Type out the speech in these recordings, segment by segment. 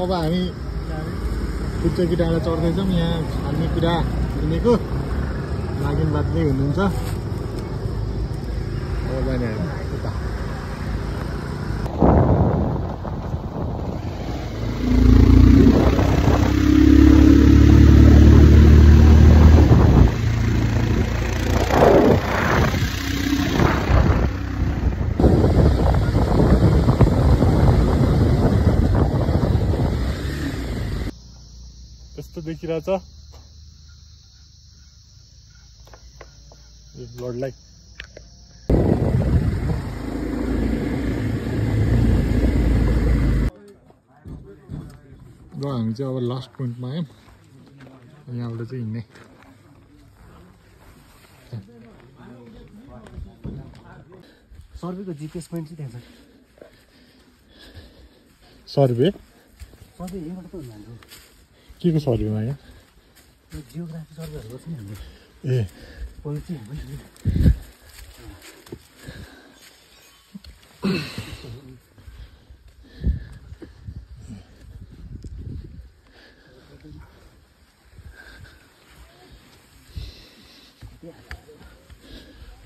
अब हामी फुलचोकी डाँडा चढ्दैछौँ। यहाँ खानेकुरा किनेको नागिन बाँच्दै हुनुहुन्छ। अब जाने उता यस्तो देखिरहेछ ब्लडलाई। र हामी चाहिँ अब लास्ट पोइन्टमा आयौँ। यहाँबाट चाहिँ हिँड्ने। सर्वेको जिपिएस पोइन्ट चाहिँ त्यहाँ छ। सर्वे सर्वे यहीँबाट त हुन्छ हाम्रो। के को सर्वेमा यहाँ? जियोग्राफी सर्वेहरू गर्छ नि हामीले। ए पोलिसी हाम्रो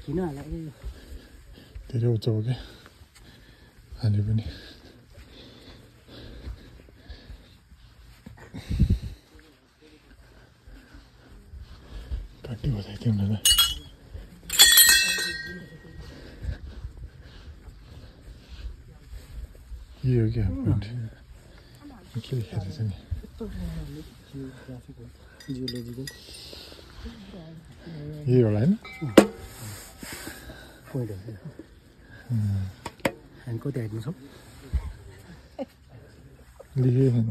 किन होला धेरै उच्च हो क्या हाले पनि। काटी बजाइदिउँ न त। यो हो क्या पोइन्ट के लेखेको छ नि? जियोलोजिकल यही होला होइन? पोइन्टहरू हामी कति हाइटमा छौँ? लेखेको छैन।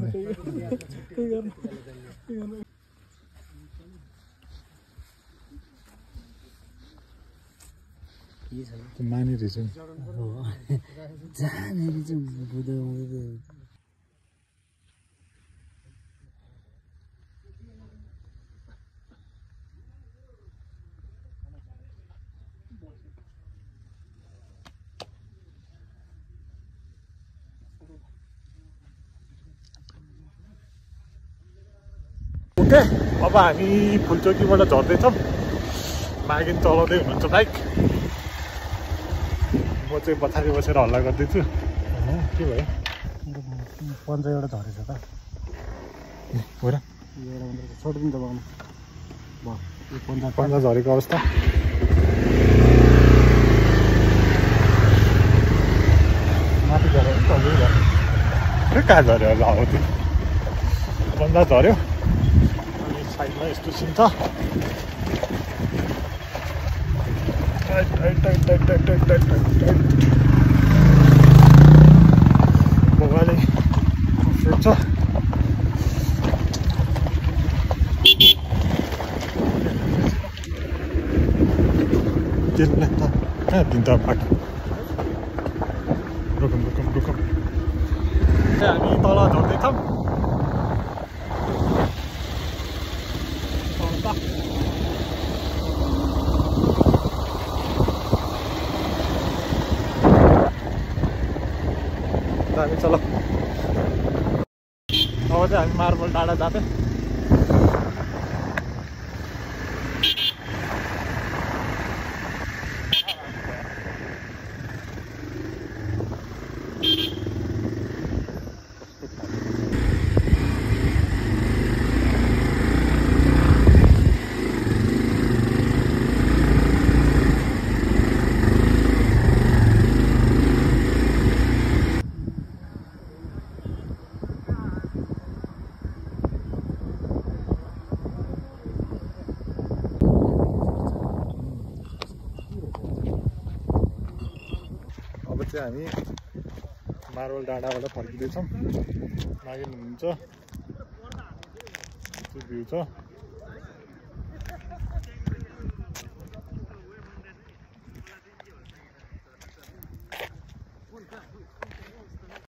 माने रहेछ नि। जहाँनिर चाहिँ बुध ओके, अब हामी फुलचोकीबाट झर्दैछौँ। नागिन चलाउँदै हुनुहुन्छ बाइक। म चाहिँ पछाडि बसेर हल्ला गर्दैछु। के भयो? पन्जा एउटा झरेछ त। हो र? छोडिदिनु दबाउनु भयो। पन्जा झरेको अवस्था। माथि झऱ्यो भने तल्लै भयो। कहाँ झऱ्यो होला हो त्यो? पन्जा झऱ्यो। अनि साइडमा यस्तो सिन छ। बगाले फ्रुट छ। त्यसलाई त कहाँ दिन्छ बाटो? रुकौँ हामी तल झर्दैछौँ। हामी चल। अब चाहिँ हामी मार्बल डाँडा जाँदै। चाहिँ हामी मार्बल डाँडाबाट फर्किँदैछौँ। नागिन हुनुहुन्छ। त्यो भ्यू छ।